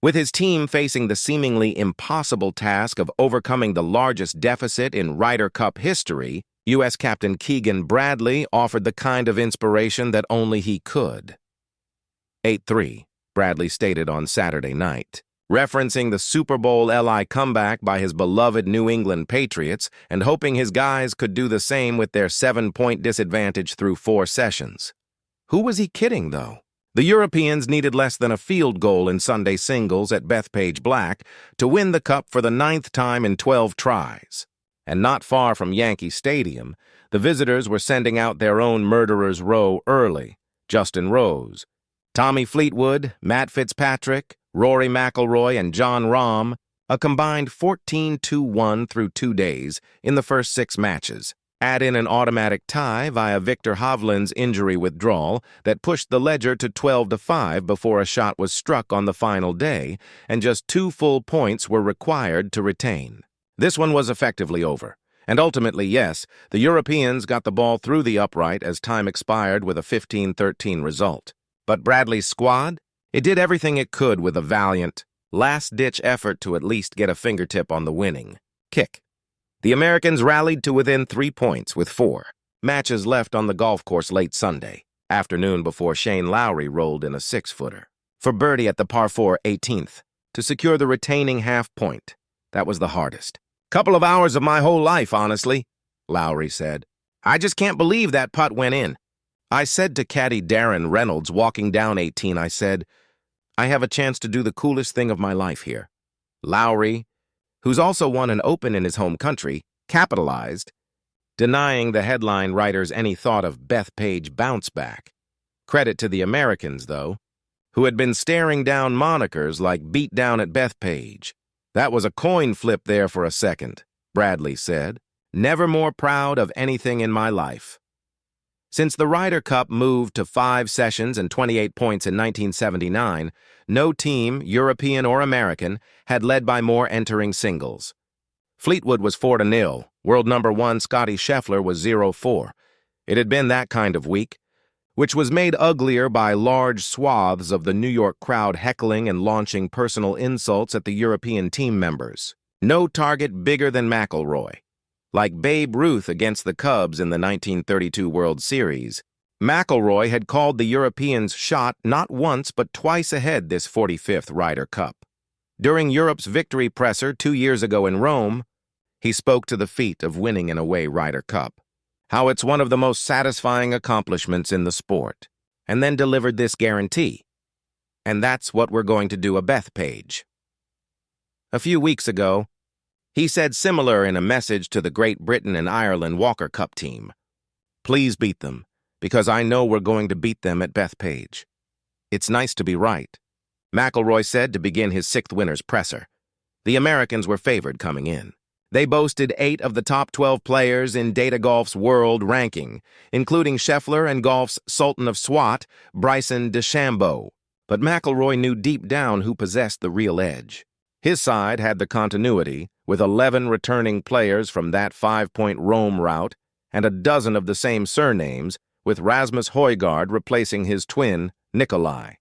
With his team facing the seemingly impossible task of overcoming the largest deficit in Ryder Cup history, U.S. Captain Keegan Bradley offered the kind of inspiration that only he could. 8-3, Bradley stated on Saturday night, referencing the Super Bowl LI comeback by his beloved New England Patriots and hoping his guys could do the same with their 7-point disadvantage through 4 sessions. Who was he kidding, though? The Europeans needed less than a field goal in Sunday singles at Bethpage Black to win the Cup for the 9th time in 12 tries. And not far from Yankee Stadium, the visitors were sending out their own murderer's row early. Justin Rose, Tommy Fleetwood, Matt Fitzpatrick, Rory McIlroy, and Jon Rahm, a combined 14-2-1 through 2 days in the first 6 matches. Add in an automatic tie via Viktor Hovland's injury withdrawal that pushed the ledger to 12-5 before a shot was struck on the final day, and just 2 full points were required to retain. This one was effectively over, and ultimately, yes, the Europeans got the ball through the upright as time expired with a 15-13 result. But Bradley's squad? It did everything it could with a valiant, last-ditch effort to at least get a fingertip on the winning kick. The Americans rallied to within 3 points with 4 matches left on the golf course late Sunday afternoon before Shane Lowry rolled in a 6-footer for birdie at the par 4 18th to secure the retaining half point. That was the hardest. "Couple of hours of my whole life, honestly," Lowry said. "I just can't believe that putt went in. I said to caddy Darren Reynolds walking down 18, I said, I have a chance to do the coolest thing of my life here." Lowry, who's also won an Open in his home country, capitalized, denying the headline writers any thought of Bethpage bounce back. Credit to the Americans, though, who had been staring down monikers like "beat down at Bethpage." "That was a coin flip there for a second," Bradley said. "Never more proud of anything in my life." Since the Ryder Cup moved to 5 sessions and 28 points in 1979, no team, European or American, had led by more entering singles. Fleetwood was 4-0. World number 1 Scottie Scheffler was 0-4. It had been that kind of week, which was made uglier by large swaths of the New York crowd heckling and launching personal insults at the European team members. No target bigger than McIlroy. Like Babe Ruth against the Cubs in the 1932 World Series, McIlroy had called the Europeans shot not once but twice ahead this 45th Ryder Cup. During Europe's victory presser 2 years ago in Rome, he spoke to the feat of winning an away Ryder Cup, how it's one of the most satisfying accomplishments in the sport, and then delivered this guarantee. And that's what we're going to do at Bethpage. A few weeks ago, he said similar in a message to the Great Britain and Ireland Walker Cup team. "Please beat them, because I know we're going to beat them at Bethpage. It's nice to be right," McIlroy said to begin his 6th winner's presser. The Americans were favored coming in. They boasted 8 of the top 12 players in Data Golf's world ranking, including Scheffler and golf's Sultan of Swat, Bryson DeChambeau. But McIlroy knew deep down who possessed the real edge. His side had the continuity, with 11 returning players from that 5-point Rome route and a dozen of the same surnames, with Rasmus Højgaard replacing his twin, Nikolai.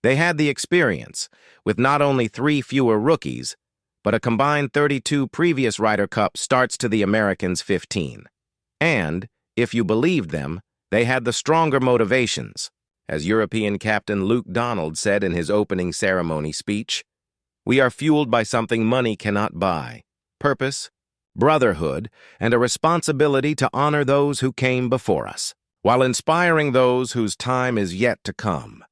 They had the experience, with not only 3 fewer rookies, but a combined 32 previous Ryder Cup starts to the Americans' 15. And, if you believed them, they had the stronger motivations. As European captain Luke Donald said in his opening ceremony speech, "We are fueled by something money cannot buy: purpose, brotherhood, and a responsibility to honor those who came before us, while inspiring those whose time is yet to come."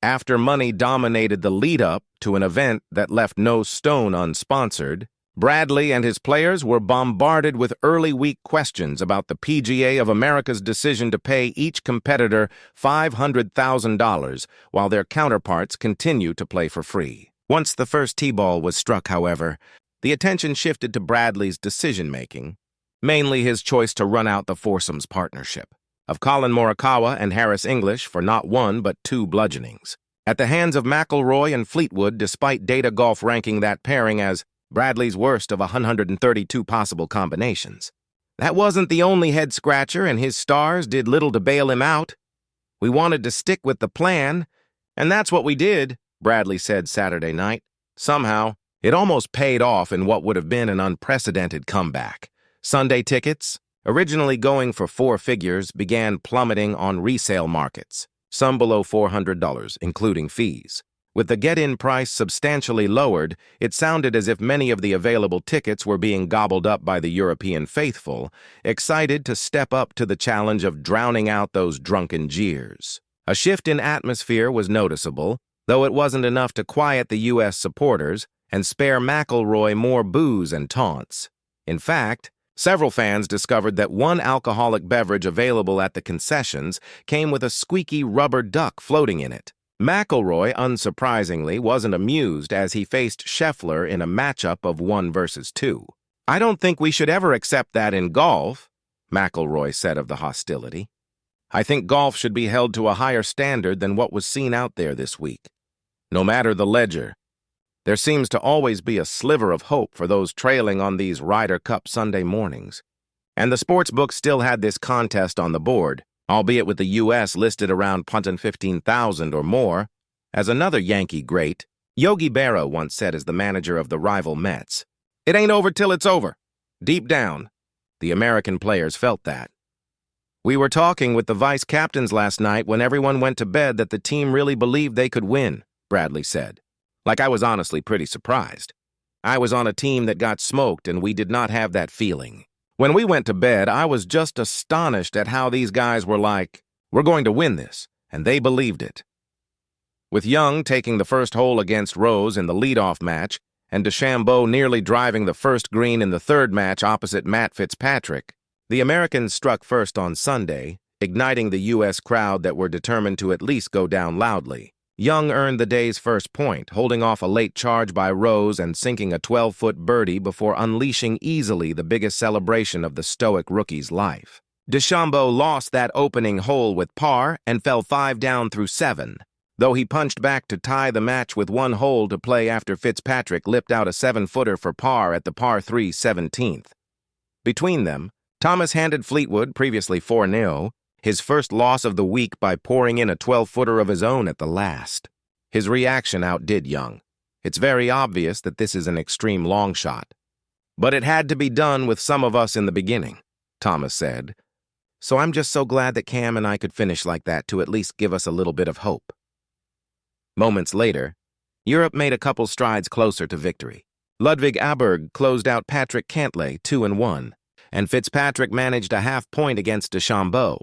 After money dominated the lead-up to an event that left no stone unsponsored, Bradley and his players were bombarded with early week questions about the PGA of America's decision to pay each competitor $500,000 while their counterparts continue to play for free. Once the first tee ball was struck, however, the attention shifted to Bradley's decision-making, mainly his choice to run out the foursomes partnership of Colin Morikawa and Harris English for not 1 but 2 bludgeonings at the hands of McIlroy and Fleetwood, despite Data Golf ranking that pairing as Bradley's worst of 132 possible combinations. That wasn't the only head-scratcher, and his stars did little to bail him out. "We wanted to stick with the plan, and that's what we did," Bradley said Saturday night. Somehow, it almost paid off in what would have been an unprecedented comeback. Sunday tickets, originally going for four figures, began plummeting on resale markets, some below $400, including fees. With the get-in price substantially lowered, it sounded as if many of the available tickets were being gobbled up by the European faithful, excited to step up to the challenge of drowning out those drunken jeers. A shift in atmosphere was noticeable, though it wasn't enough to quiet the U.S. supporters and spare McIlroy more boos and taunts. In fact, several fans discovered that one alcoholic beverage available at the concessions came with a squeaky rubber duck floating in it. McIlroy, unsurprisingly, wasn't amused as he faced Scheffler in a matchup of 1 versus 2. "I don't think we should ever accept that in golf," McIlroy said of the hostility. "I think golf should be held to a higher standard than what was seen out there this week. No matter the ledger, there seems to always be a sliver of hope for those trailing on these Ryder Cup Sunday mornings." And the sportsbook still had this contest on the board, albeit with the U.S. listed around punting 15,000 or more. As another Yankee great, Yogi Berra once said as the manager of the rival Mets, "It ain't over till it's over." Deep down, the American players felt that. "We were talking with the vice captains last night when everyone went to bed that the team really believed they could win," Bradley said. "Like, I was honestly pretty surprised. I was on a team that got smoked and we did not have that feeling. When we went to bed, I was just astonished at how these guys were like, 'We're going to win this,' and they believed it." With Young taking the first hole against Rose in the leadoff match and DeChambeau nearly driving the first green in the third match opposite Matt Fitzpatrick, the Americans struck first on Sunday, igniting the U.S. crowd that were determined to at least go down loudly. Young earned the day's first point, holding off a late charge by Rose and sinking a 12-foot birdie before unleashing easily the biggest celebration of the stoic rookie's life. DeChambeau lost that opening hole with par and fell 5 down through 7, though he punched back to tie the match with 1 hole to play after Fitzpatrick lipped out a 7-footer for par at the par 3 17th. Between them, Thomas handed Fleetwood, previously 4-0, his first loss of the week by pouring in a 12-footer of his own at the last. His reaction outdid Young. "It's very obvious that this is an extreme long shot. But it had to be done with some of us in the beginning," Thomas said. "So I'm just so glad that Cam and I could finish like that to at least give us a little bit of hope." Moments later, Europe made a couple strides closer to victory. Ludwig Aberg closed out Patrick Cantlay 2-1, and Fitzpatrick managed a half point against DeChambeau,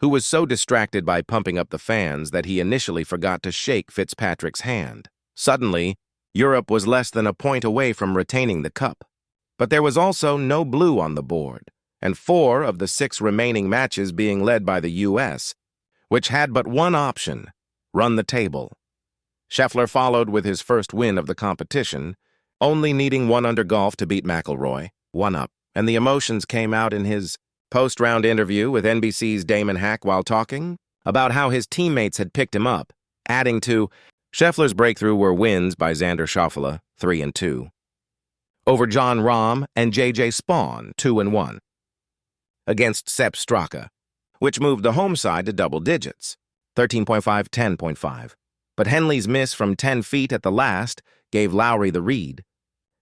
who was so distracted by pumping up the fans that he initially forgot to shake Fitzpatrick's hand. Suddenly, Europe was less than a point away from retaining the cup. But there was also no blue on the board, and 4 of the 6 remaining matches being led by the U.S., which had but one option: run the table. Scheffler followed with his first win of the competition, only needing 1 under golf to beat McIlroy, 1 up, and the emotions came out in his post-round interview with NBC's Damon Hack while talking about how his teammates had picked him up, adding to, Scheffler's breakthrough were wins by Xander Schauffele, 3-2, over Jon Rahm and J.J. Spawn, 2-1, against Sepp Straka, which moved the home side to double digits, 13.5, 10.5. But Henley's miss from 10 feet at the last gave Lowry the read,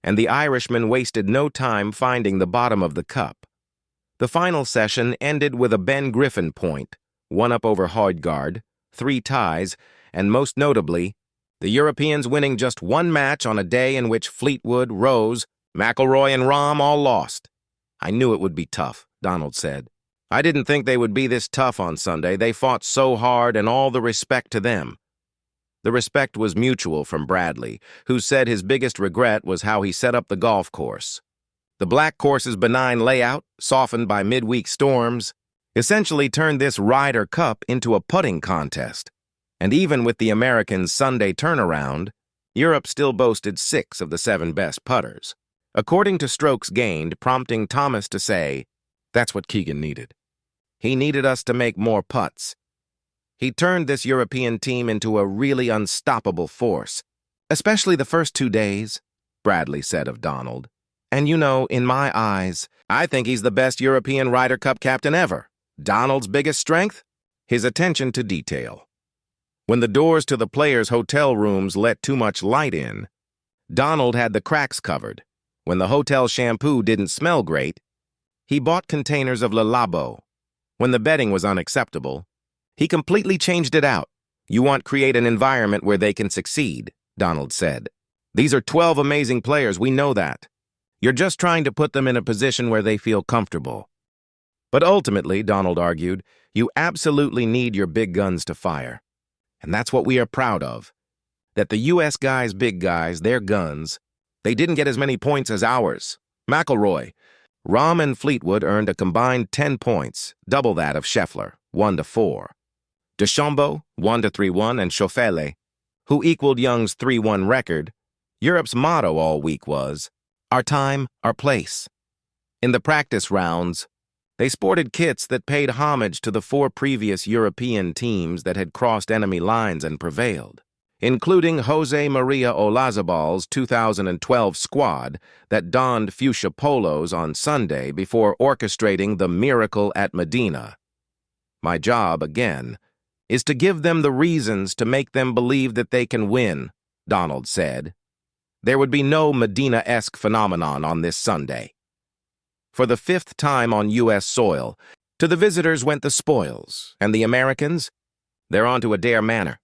and the Irishman wasted no time finding the bottom of the cup. The final session ended with a Ben Griffin point, 1 up over Højgaard, 3 ties, and most notably, the Europeans winning just 1 match on a day in which Fleetwood, Rose, McIlroy, and Rahm all lost. "I knew it would be tough," Donald said. "I didn't think they would be this tough on Sunday. They fought so hard, and all the respect to them." The respect was mutual from Bradley, who said his biggest regret was how he set up the golf course. The black course's benign layout, softened by midweek storms, essentially turned this Ryder Cup into a putting contest. And even with the Americans' Sunday turnaround, Europe still boasted 6 of the 7 best putters. According to strokes gained, prompting Thomas to say, "That's what Keegan needed. He needed us to make more putts." He turned this European team into a really unstoppable force, especially the first 2 days, Bradley said of Donald. "And you know, in my eyes, I think he's the best European Ryder Cup captain ever." Donald's biggest strength? His attention to detail. When the doors to the players' hotel rooms let too much light in, Donald had the cracks covered. When the hotel shampoo didn't smell great, he bought containers of Le Labo. When the betting was unacceptable, he completely changed it out. "You want to create an environment where they can succeed," Donald said. "These are 12 amazing players, we know that. You're just trying to put them in a position where they feel comfortable." But ultimately, Donald argued, you absolutely need your big guns to fire. And that's what we are proud of. That the U.S. guys, big guys, their guns, they didn't get as many points as ours. McIlroy, Rahm and Fleetwood earned a combined 10 points, double that of Scheffler, 1-4. DeChambeau, 1-3-1, and Schauffele, who equaled Young's 3-1 record. Europe's motto all week was, "Our time, our place." In the practice rounds, they sported kits that paid homage to the 4 previous European teams that had crossed enemy lines and prevailed, including Jose Maria Olazabal's 2012 squad that donned fuchsia polos on Sunday before orchestrating the miracle at Medina. "My job, again, is to give them the reasons to make them believe that they can win," Donald said. There would be no Medina-esque phenomenon on this Sunday. For the 5th time on U.S. soil, to the visitors went the spoils, and the Americans, they're on to a dare manner.